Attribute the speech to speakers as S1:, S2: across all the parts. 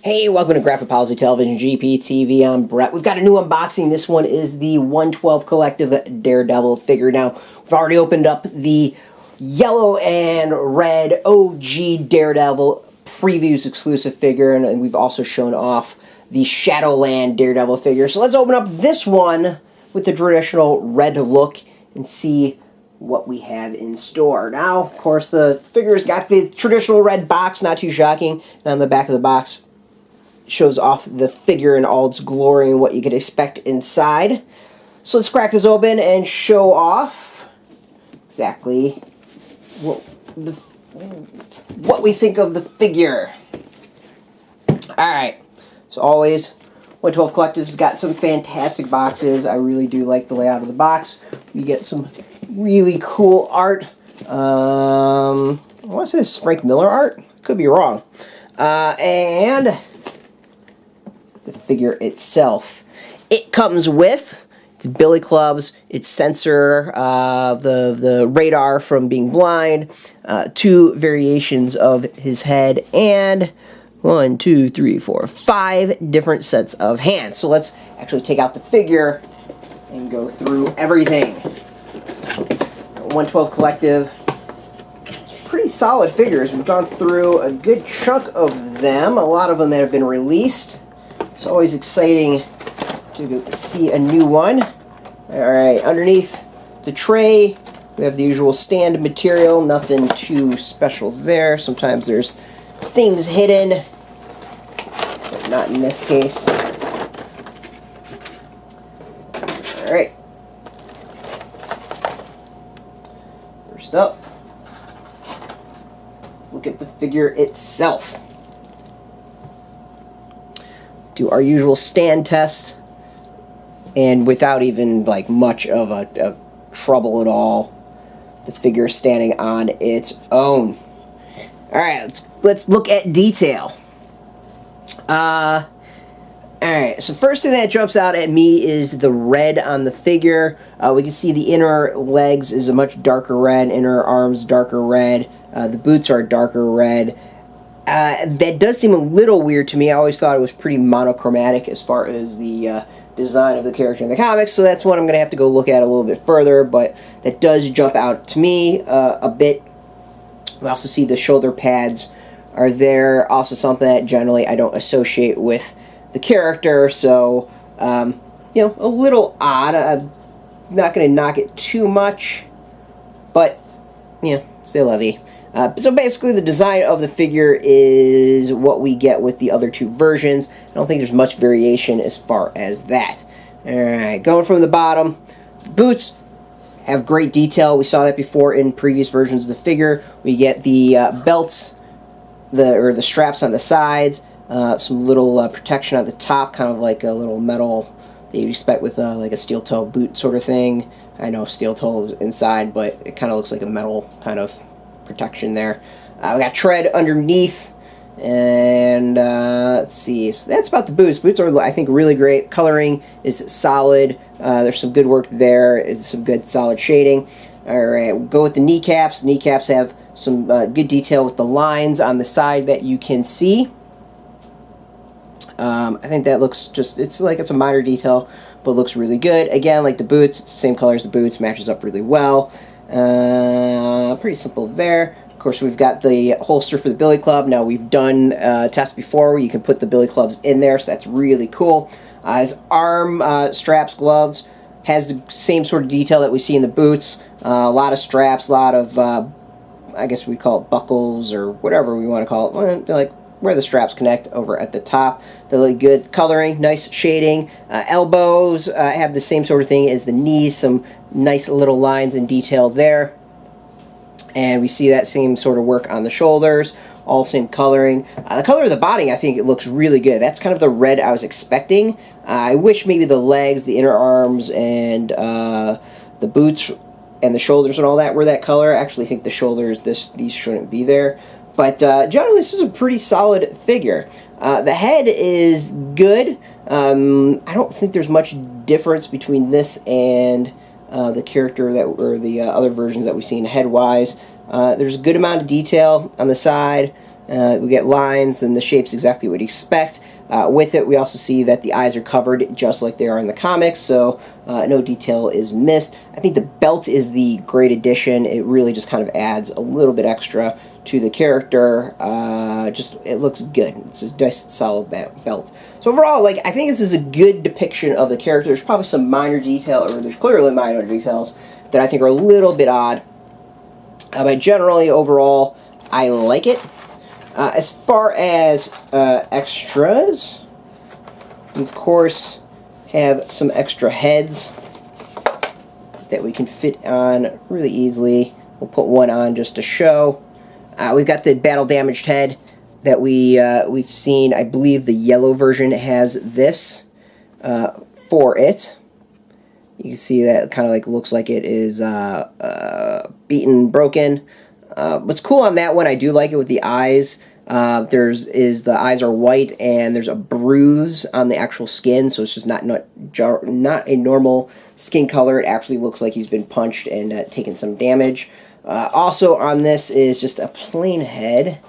S1: Hey, welcome to Graphopology Television, GPTV. I'm Brett. We've got a new unboxing. This one is the 112 Collective Daredevil figure. Now, we've already opened up the yellow and red OG Daredevil previews exclusive figure, and we've also shown off the Shadowland Daredevil figure. So let's open up this one with the traditional red look and see what we have in store. Now, of course, the figure's got the traditional red box, not too shocking. And on the back of the box shows off the figure in all its glory and what you could expect inside. So let's crack this open and show off exactly what we think of the figure. Alright, so always, 112 Collective's got some fantastic boxes. I really do like the layout of the box. We get some really cool art. I want to say this is Frank Miller art. Could be wrong. And the figure itself. It comes with its billy clubs, its sensor, the radar from being blind, 2 variations of his head, and 5 different sets of hands. So let's actually take out the figure and go through everything. 112 Collective. It's pretty solid figures. We've gone through a good chunk of them. A lot of them that have been released. It's always exciting to see a new one. Alright, underneath the tray, we have the usual stand material. Nothing too special there. Sometimes there's things hidden, but not in this case. Alright. First up, let's look at the figure itself. Do our usual stand test, and without even like much of a trouble at all, the figure is standing on its own. All right, let's look at detail. All right, so first thing that jumps out at me is the red on the figure. We can see the inner legs is a much darker red, inner arms darker red. The boots are darker red. That does seem a little weird to me. I always thought it was pretty monochromatic as far as the design of the character in the comics, so that's one I'm going to have to go look at a little bit further, but that does jump out to me a bit. We also see the shoulder pads are there, also something that generally I don't associate with the character, so, you know, a little odd. I'm not going to knock it too much, but, yeah, c'est la vie. So basically the design of the figure is what we get with the other 2 versions. I don't think there's much variation as far as that. Alright, going from the bottom, the boots have great detail. We saw that before in previous versions of the figure. We get the belts, the straps on the sides, some little protection at the top, kind of like a little metal that you'd expect with like a steel toe boot sort of thing. I know steel toe is inside, but it kind of looks like a metal kind of protection there. We got tread underneath, and let's see, so that's about the boots. Boots are, I think, really great. Coloring is solid. There's some good work there. It's some good solid shading. Alright, we'll go with the kneecaps. The kneecaps have some good detail with the lines on the side that you can see. I think that looks just, it's like it's a minor detail, but looks really good. Again, like the boots, it's the same color as the boots, matches up really well. Pretty simple there. Of course, we've got the holster for the billy club. Now, we've done tests before where you can put the billy clubs in there, so that's really cool. His arm straps, gloves, has the same sort of detail that we see in the boots. A lot of straps, a lot of, I guess we'd call it buckles or whatever we want to call it, like where the straps connect over at the top. They're really good coloring, nice shading. Elbows have the same sort of thing as the knees, some nice little lines and detail there. And we see that same sort of work on the shoulders, all same coloring. The color of the body, I think it looks really good. That's kind of the red I was expecting. I wish maybe the legs, the inner arms, and the boots and the shoulders and all that were that color. I actually think the shoulders, these shouldn't be there. But generally, this is a pretty solid figure. The head is good. I don't think there's much difference between this and the character that, or the other versions that we've seen head-wise. There's a good amount of detail on the side. We get lines and the shape's exactly what you expect. With it, we also see that the eyes are covered just like they are in the comics, so no detail is missed. I think the belt is the great addition. It really just kind of adds a little bit extra to the character. Just it looks good. It's a nice, solid belt. So overall, like, I think this is a good depiction of the character. There's probably some minor detail, or there's clearly minor details that I think are a little bit odd. But generally, overall, I like it. As far as extras, we of course have some extra heads that we can fit on really easily. We'll put one on just to show. We've got the battle damaged head that we've seen. I believe the yellow version has this for it. You can see that it kind of like looks like it is beaten, broken. What's cool on that one, I do like it with the eyes. The eyes are white and there's a bruise on the actual skin, so it's just not a normal skin color. It actually looks like he's been punched and taken some damage. Also on this is just a plain head.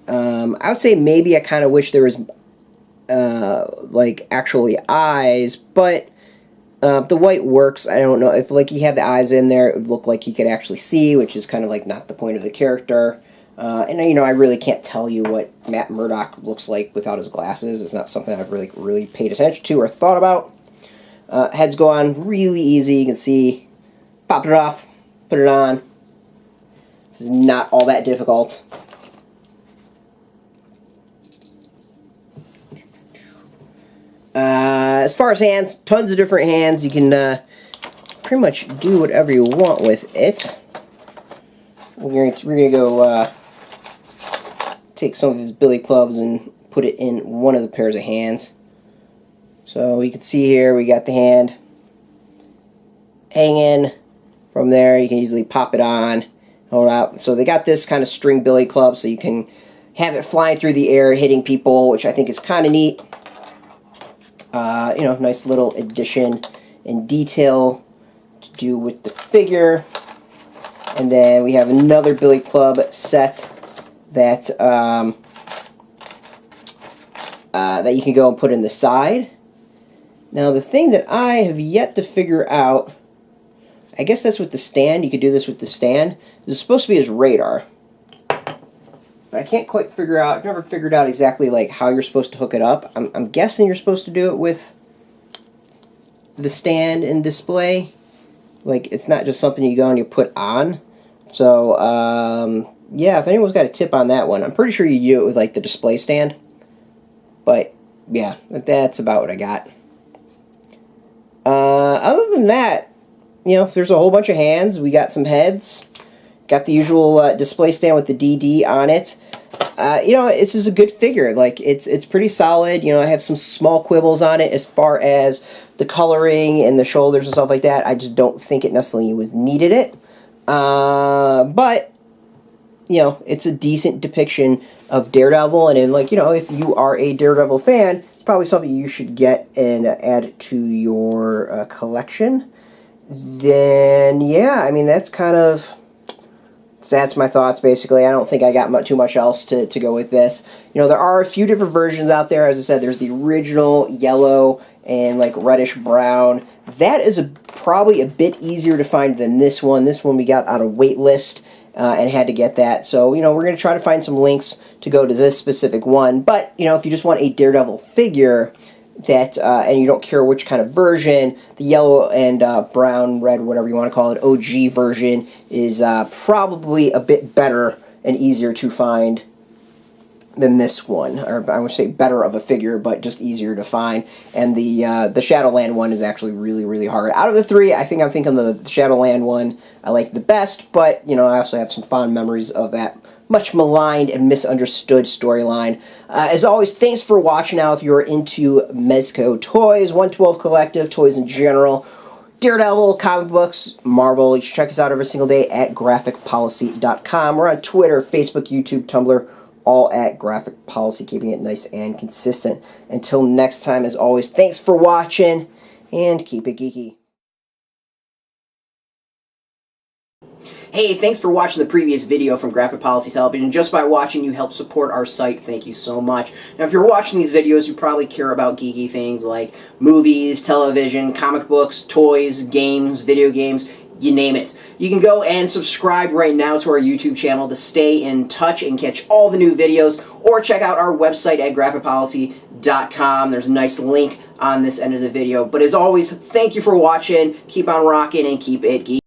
S1: I would say maybe I kind of wish there was like actually eyes, but the white works. I don't know if like he had the eyes in there, it would look like he could actually see, which is kind of like not the point of the character. And you know, I really can't tell you what Matt Murdock looks like without his glasses. It's not something I've really paid attention to or thought about. Heads go on really easy. You can see, pop it off, put it on. This is not all that difficult. As far as hands, tons of different hands. You can pretty much do whatever you want with it. We're gonna go take some of his billy clubs and put it in one of the pairs of hands. So you can see here we got the hand hanging from there. You can easily pop it on, hold it out. So they got this kind of string billy club, so you can have it flying through the air, hitting people, which I think is kind of neat. You know, nice little addition and detail to do with the figure. And then we have another billy club set that that you can go and put in the side. Now the thing that I have yet to figure out, I guess that's with the stand. You could do this with the stand. This is supposed to be his radar, but I can't quite figure out. I've never figured out exactly like how you're supposed to hook it up. I'm guessing you're supposed to do it with the stand and display. Like, it's not just something you go and you put on. So yeah, if anyone's got a tip on that one, I'm pretty sure you do it with like the display stand. But yeah, that's about what I got. Other than that, you know, there's a whole bunch of hands. We got some heads. Got the usual display stand with the DD on it. You know, this is a good figure. Like, it's pretty solid. You know, I have some small quibbles on it as far as the coloring and the shoulders and stuff like that. I just don't think it necessarily needed it. But, you know, it's a decent depiction of Daredevil. And, like, you know, if you are a Daredevil fan, it's probably something you should get and add to your collection. Then, yeah, I mean, that's kind of... So that's my thoughts, basically. I don't think I got too much else to go with this. You know, there are a few different versions out there. As I said, there's the original yellow and, like, reddish brown. That is probably a bit easier to find than this one. This one we got on a wait list and had to get that. So, you know, we're going to try to find some links to go to this specific one. But, you know, if you just want a Daredevil figure... that and you don't care which kind of version, the yellow and brown, red, whatever you want to call it, OG version is probably a bit better and easier to find than this one. Or I would say better of a figure, but just easier to find. And the Shadowland one is actually really hard. Out of the three, I think I'm thinking the Shadowland one I like the best, but you know, I also have some fond memories of that much maligned and misunderstood storyline. As always, thanks for watching. Now, if you're into Mezco toys, 112 Collective, toys in general, Daredevil, comic books, Marvel, you should check us out every single day at graphicpolicy.com. We're on Twitter, Facebook, YouTube, Tumblr, all at Graphic Policy, keeping it nice and consistent. Until next time, as always, thanks for watching, and keep it geeky. Hey, thanks for watching the previous video from Graphic Policy Television. Just by watching, you help support our site. Thank you so much. Now, if you're watching these videos, you probably care about geeky things like movies, television, comic books, toys, games, video games, you name it. You can go and subscribe right now to our YouTube channel to stay in touch and catch all the new videos, or check out our website at graphicpolicy.com. There's a nice link on this end of the video. But as always, thank you for watching. Keep on rocking and keep it geeky.